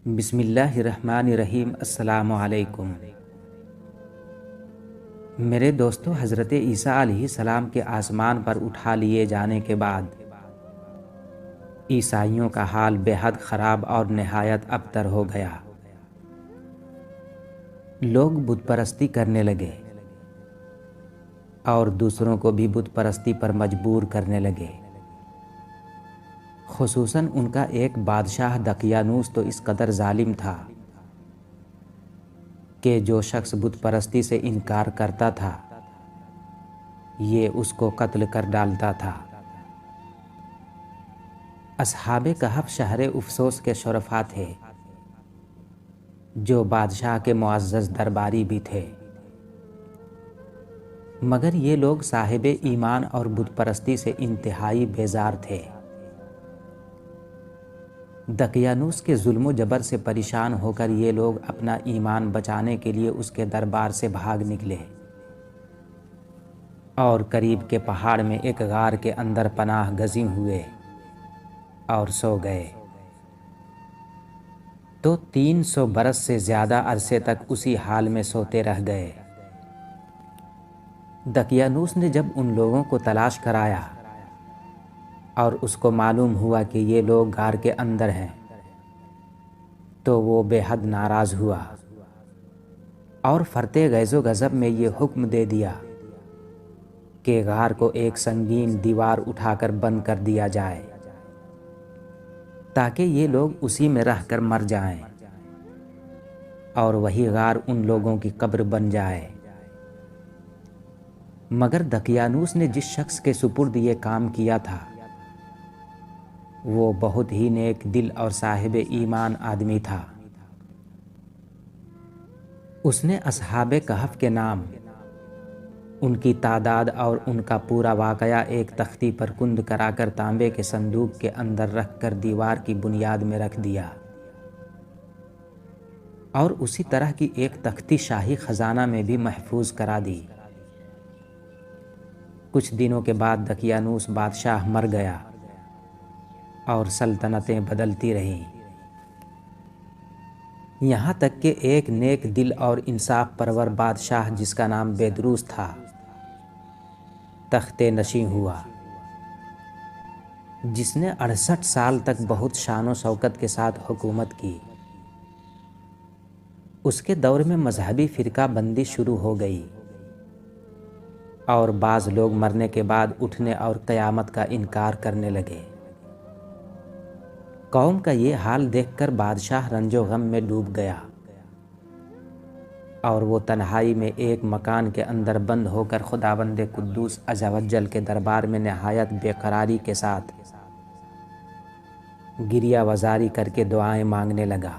بسم اللہ الرحمن الرحیم۔ السلام علیکم میرے دوستو، حضرت عیسیٰ علیہ السلام کے آسمان پر اٹھا لیے جانے کے بعد عیسائیوں کا حال بے حد خراب اور نہایت ابتر ہو گیا۔ لوگ بت پرستی کرنے لگے اور دوسروں کو بھی بت پرستی پر مجبور کرنے لگے۔ خصوصاً ان کا ایک بادشاہ دقیانوس تو اس قدر ظالم تھا کہ جو شخص بت پرستی سے انکار کرتا تھا یہ اس کو قتل کر ڈالتا تھا۔ اصحاب کہف شہر افسوس کے شرفاء تھے جو بادشاہ کے معزز درباری بھی تھے، مگر یہ لوگ صاحب ایمان اور بت پرستی سے انتہائی بیزار تھے۔ دقیانوس کے ظلم و جبر سے پریشان ہو کر یہ لوگ اپنا ایمان بچانے کے لیے اس کے دربار سے بھاگ نکلے اور قریب کے پہاڑ میں ایک غار کے اندر پناہ گزین ہوئے اور سو گئے۔ تو 300 برس سے زیادہ عرصے تک اسی حال میں سوتے رہ گئے۔ دقیانوس نے جب ان لوگوں کو تلاش کرایا اور اس کو معلوم ہوا کہ یہ لوگ غار کے اندر ہیں تو وہ بے حد ناراض ہوا اور فرتے غیظ و غضب میں یہ حکم دے دیا کہ غار کو ایک سنگین دیوار اٹھا کر بند کر دیا جائے تاکہ یہ لوگ اسی میں رہ کر مر جائیں اور وہی غار ان لوگوں کی قبر بن جائے۔ مگر دقیانوس نے جس شخص کے سپرد یہ کام کیا تھا وہ بہت ہی نیک دل اور صاحب ایمان آدمی تھا۔ اس نے اصحاب کہف کے نام، ان کی تعداد اور ان کا پورا واقعہ ایک تختی پر کند کرا کر تانبے کے صندوق کے اندر رکھ کر دیوار کی بنیاد میں رکھ دیا، اور اسی طرح کی ایک تختی شاہی خزانہ میں بھی محفوظ کرا دی۔ کچھ دنوں کے بعد دقیانوس بادشاہ مر گیا اور سلطنتیں بدلتی رہیں، یہاں تک کہ ایک نیک دل اور انصاف پرور بادشاہ جس کا نام بیدروس تھا تخت نشین ہوا، جس نے 68 سال تک بہت شان و شوکت کے ساتھ حکومت کی۔ اس کے دور میں مذہبی فرقہ بندی شروع ہو گئی اور بعض لوگ مرنے کے بعد اٹھنے اور قیامت کا انکار کرنے لگے۔ قوم کا یہ حال دیکھ کر بادشاہ رنج و غم میں ڈوب گیا اور وہ تنہائی میں ایک مکان کے اندر بند ہو کر خداوند قدوس عز و جل کے دربار میں نہایت بے قراری کے ساتھ گریہ وزاری کر کے دعائیں مانگنے لگا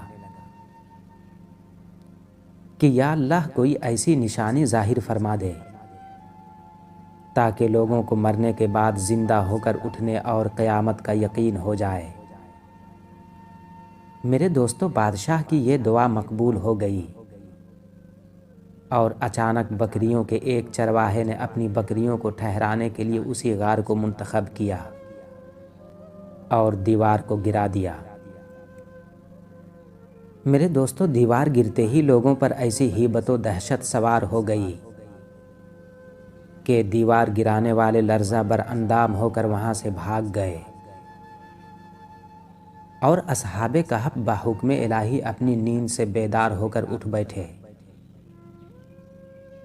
کہ یا اللہ کوئی ایسی نشانی ظاہر فرما دے تاکہ لوگوں کو مرنے کے بعد زندہ ہو کر اٹھنے اور قیامت کا یقین ہو جائے۔ میرے دوستو، بادشاہ کی یہ دعا مقبول ہو گئی اور اچانک بکریوں کے ایک چرواہے نے اپنی بکریوں کو ٹھہرانے کے لیے اسی غار کو منتخب کیا اور دیوار کو گرا دیا۔ میرے دوستو، دیوار گرتے ہی لوگوں پر ایسی ہیبت و دہشت سوار ہو گئی کہ دیوار گرانے والے لرزہ بر اندام ہو کر وہاں سے بھاگ گئے اور اصحاب کہف بحکم الہی اپنی نیند سے بیدار ہو کر اٹھ بیٹھے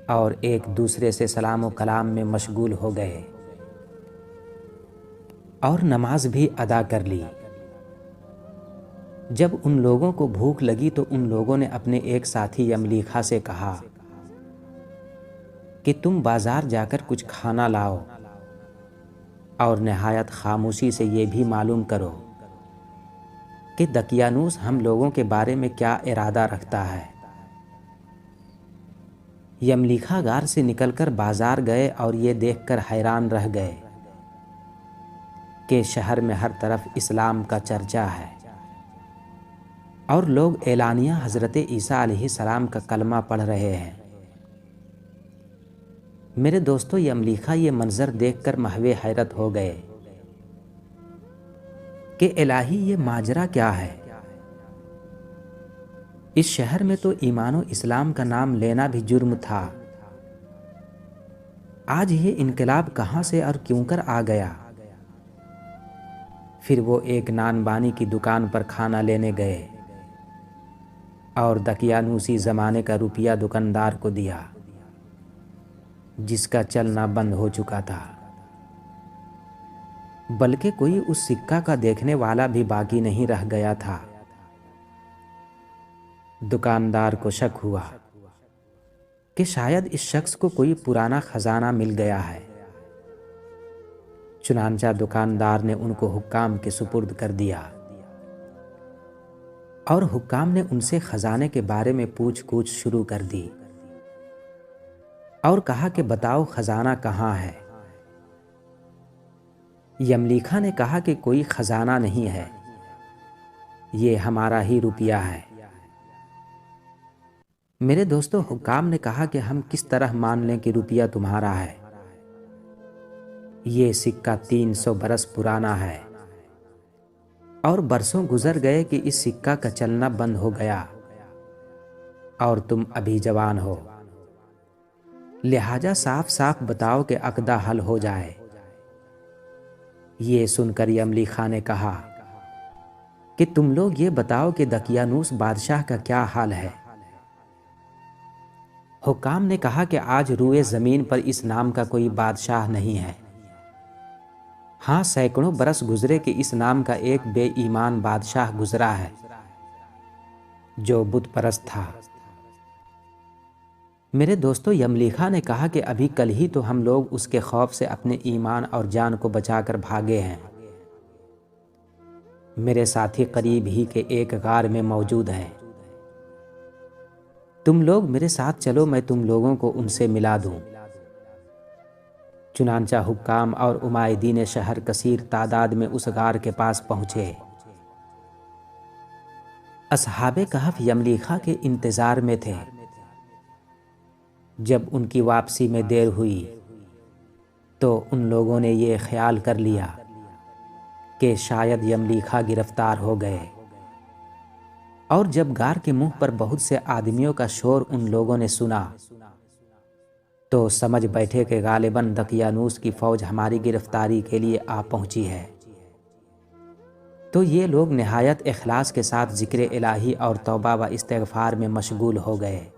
اور ایک دوسرے سے سلام و کلام میں مشغول ہو گئے اور نماز بھی ادا کر لی۔ جب ان لوگوں کو بھوک لگی تو ان لوگوں نے اپنے ایک ساتھی یملیکھا سے کہا کہ تم بازار جا کر کچھ کھانا لاؤ اور نہایت خاموشی سے یہ بھی معلوم کرو کہ دقیانوس ہم لوگوں کے بارے میں کیا ارادہ رکھتا ہے۔ یملیکھا غار سے نکل کر بازار گئے اور یہ دیکھ کر حیران رہ گئے کہ شہر میں ہر طرف اسلام کا چرچا ہے اور لوگ اعلانیہ حضرت عیسیٰ علیہ السلام کا کلمہ پڑھ رہے ہیں۔ میرے دوستو، یملیکھا یہ منظر دیکھ کر محو حیرت ہو گئے کہ الہی یہ ماجرا کیا ہے۔ اس شہر میں تو ایمان و اسلام کا نام لینا بھی جرم تھا، آج یہ انقلاب کہاں سے اور کیوں کر آ گیا؟ پھر وہ ایک نان بانی کی دکان پر کھانا لینے گئے اور دقیانوسی زمانے کا روپیہ دکاندار کو دیا، جس کا چلنا بند ہو چکا تھا، بلکہ کوئی اس سکہ کا دیکھنے والا بھی باقی نہیں رہ گیا تھا۔ دکاندار کو شک ہوا کہ شاید اس شخص کو کوئی پرانا خزانہ مل گیا ہے، چنانچہ دکاندار نے ان کو حکام کے سپرد کر دیا، اور حکام نے ان سے خزانے کے بارے میں پوچھ گچھ شروع کر دی اور کہا کہ بتاؤ خزانہ کہاں ہے؟ یملیکھا نے کہا کہ کوئی خزانہ نہیں ہے، یہ ہمارا ہی روپیہ ہے۔ میرے دوستو، حکام نے کہا کہ ہم کس طرح مان لیں کہ روپیہ تمہارا ہے؟ یہ سکہ 300 برس پرانا ہے، اور برسوں گزر گئے کہ اس سکہ کا چلنا بند ہو گیا، اور تم ابھی جوان ہو، لہٰذا صاف صاف بتاؤ کہ عقدہ حل ہو جائے۔ یہ سن کر یملیکھا نے کہا کہ تم لوگ یہ بتاؤ کہ دقیانوس بادشاہ کا کیا حال ہے؟ حکام نے کہا کہ آج روئے زمین پر اس نام کا کوئی بادشاہ نہیں ہے، ہاں سینکڑوں برس گزرے کہ اس نام کا ایک بے ایمان بادشاہ گزرا ہے جو بت پرست تھا۔ میرے دوستو، یملیکھا نے کہا کہ ابھی کل ہی تو ہم لوگ اس کے خوف سے اپنے ایمان اور جان کو بچا کر بھاگے ہیں۔ میرے ساتھی قریب ہی کے ایک غار میں موجود ہیں، تم لوگ میرے ساتھ چلو، میں تم لوگوں کو ان سے ملا دوں۔ چنانچہ حکام اور عمائدین شہر کثیر تعداد میں اس غار کے پاس پہنچے۔ اصحاب کہف یملیکھا کے انتظار میں تھے۔ جب ان کی واپسی میں دیر ہوئی تو ان لوگوں نے یہ خیال کر لیا کہ شاید یملیکھا گرفتار ہو گئے، اور جب غار کے منہ پر بہت سے آدمیوں کا شور ان لوگوں نے سنا تو سمجھ بیٹھے کہ غالباً دقیانوس کی فوج ہماری گرفتاری کے لیے آ پہنچی ہے۔ تو یہ لوگ نہایت اخلاص کے ساتھ ذکر الہی اور توبہ و استغفار میں مشغول ہو گئے۔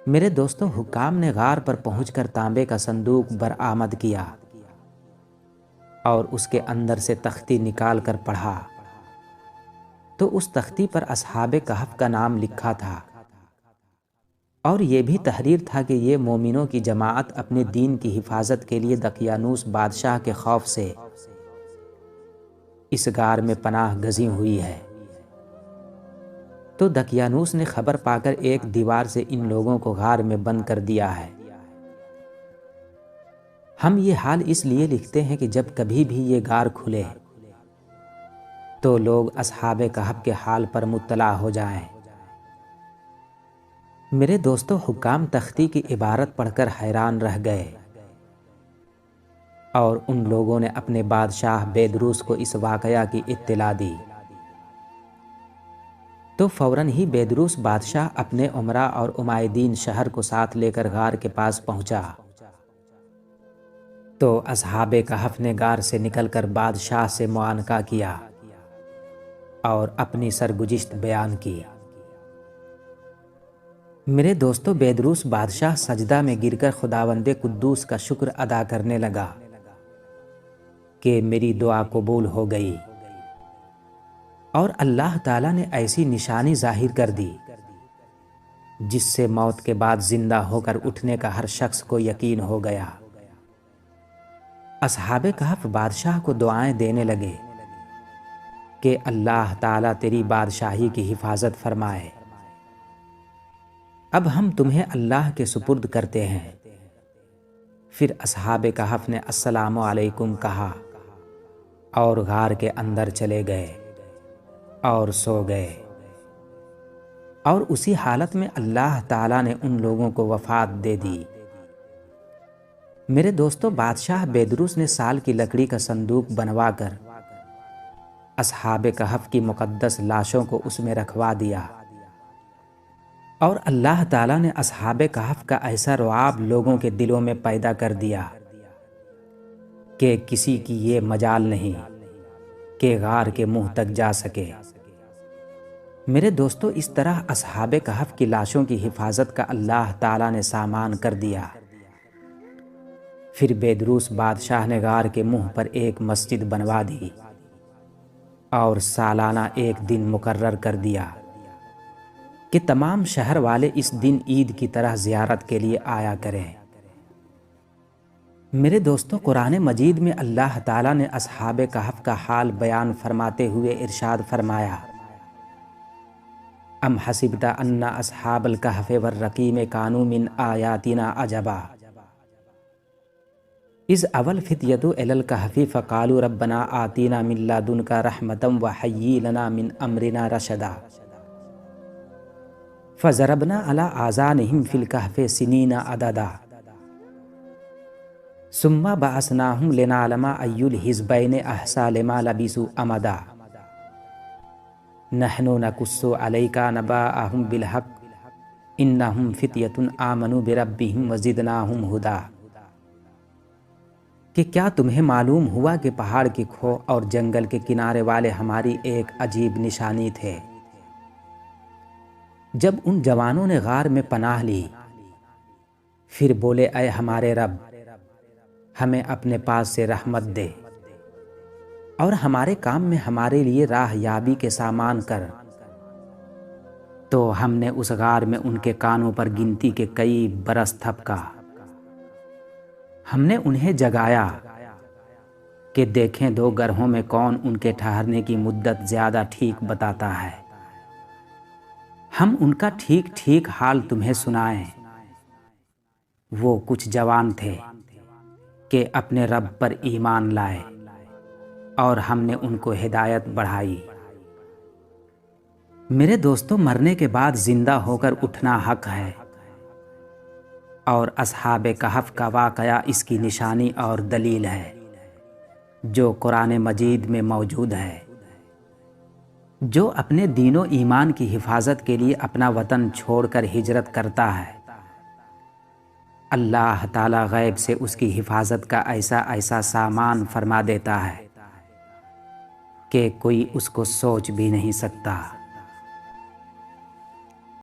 میرے دوستوں، حکام نے غار پر پہنچ کر تانبے کا صندوق برآمد کیا اور اس کے اندر سے تختی نکال کر پڑھا تو اس تختی پر اصحاب کہف کا نام لکھا تھا، اور یہ بھی تحریر تھا کہ یہ مومنوں کی جماعت اپنے دین کی حفاظت کے لیے دقیانوس بادشاہ کے خوف سے اس غار میں پناہ گزین ہوئی ہے۔ تو دقیانوس نے خبر پا کر ایک دیوار سے ان لوگوں کو غار میں بند کر دیا ہے۔ ہم یہ حال اس لیے لکھتے ہیں کہ جب کبھی بھی یہ غار کھلے تو لوگ اصحاب کہف کے حال پر مطلع ہو جائیں۔ میرے دوستو، حکام تختی کی عبارت پڑھ کر حیران رہ گئے، اور ان لوگوں نے اپنے بادشاہ بیدروس کو اس واقعہ کی اطلاع دی۔ تو فوراً ہی بیدروس بادشاہ اپنے امراء اور عمائدین شہر کو ساتھ لے کر غار کے پاس پہنچا۔ تو اصحاب کہف نے غار سے نکل کر بادشاہ سے معانقہ کیا اور اپنی سرگزشت بیان کی۔ میرے دوستو، بیدروس بادشاہ سجدہ میں گر کر خداوند قدوس کا شکر ادا کرنے لگا کہ میری دعا قبول ہو گئی، اور اللہ تعالیٰ نے ایسی نشانی ظاہر کر دی جس سے موت کے بعد زندہ ہو کر اٹھنے کا ہر شخص کو یقین ہو گیا۔ اصحاب کہف بادشاہ کو دعائیں دینے لگے کہ اللہ تعالیٰ تیری بادشاہی کی حفاظت فرمائے، اب ہم تمہیں اللہ کے سپرد کرتے ہیں۔ پھر اصحاب کہف نے السلام علیکم کہا اور غار کے اندر چلے گئے اور سو گئے، اور اسی حالت میں اللہ تعالیٰ نے ان لوگوں کو وفات دے دی۔ میرے دوستو، بادشاہ بیدروس نے سال کی لکڑی کا صندوق بنوا کر اصحاب کہف کی مقدس لاشوں کو اس میں رکھوا دیا، اور اللہ تعالیٰ نے اصحاب کہف کا ایسا رعب لوگوں کے دلوں میں پیدا کر دیا کہ کسی کی یہ مجال نہیں کہ غار کے منہ تک جا سکے۔ میرے دوستو، اس طرح اصحاب کہف کی لاشوں کی حفاظت کا اللہ تعالیٰ نے سامان کر دیا۔ پھر بیدروس بادشاہ نے غار کے منہ پر ایک مسجد بنوا دی اور سالانہ ایک دن مقرر کر دیا کہ تمام شہر والے اس دن عید کی طرح زیارت کے لیے آیا کریں۔ میرے دوستو، قرآن مجید میں اللہ تعالیٰ نے اصحاب کہف کا حال بیان فرماتے ہوئے ارشاد فرمایا، ام حسبت ان اصحاب الکہف والرقیم کانوا من آیاتنا عجبا اذ اوی الفتیۃ الی الکہف فقالوا ربنا آتنا من لدنک رحمۃ وہیئ لنا من امرنا رشدا فضربنا علی آذانہم فی الکہف سنین عددا ثم بعثناہم لنعلم ای الحزبین احصی لما لبثوا امدا نحن نقص علیک نبأہم بالحق انہم فتیۃ آمنوا بربہم وزدناہم ہدی۔ کہ کیا تمہیں معلوم ہوا کہ پہاڑ کی کھو اور جنگل کے کنارے والے ہماری ایک عجیب نشانی تھے؟ جب ان جوانوں نے غار میں پناہ لی، پھر بولے، اے ہمارے رب، ہمیں اپنے پاس سے رحمت دے اور ہمارے کام میں ہمارے لیے راہ یابی کے سامان کر۔ تو ہم نے اس غار میں ان کے کانوں پر گنتی کے کئی برس تھپکا۔ ہم نے انہیں جگایا کہ دیکھیں دو گرہوں میں کون ان کے ٹھہرنے کی مدت زیادہ ٹھیک بتاتا ہے۔ ہم ان کا ٹھیک ٹھیک حال تمہیں سنائیں۔ وہ کچھ جوان تھے کہ اپنے رب پر ایمان لائے اور ہم نے ان کو ہدایت بڑھائی۔ میرے دوستو، مرنے کے بعد زندہ ہو کر اٹھنا حق ہے، اور اصحاب کہف کا واقعہ اس کی نشانی اور دلیل ہے جو قرآن مجید میں موجود ہے۔ جو اپنے دین و ایمان کی حفاظت کے لیے اپنا وطن چھوڑ کر ہجرت کرتا ہے، اللہ تعالیٰ غیب سے اس کی حفاظت کا ایسا ایسا سامان فرما دیتا ہے کہ کوئی اس کو سوچ بھی نہیں سکتا۔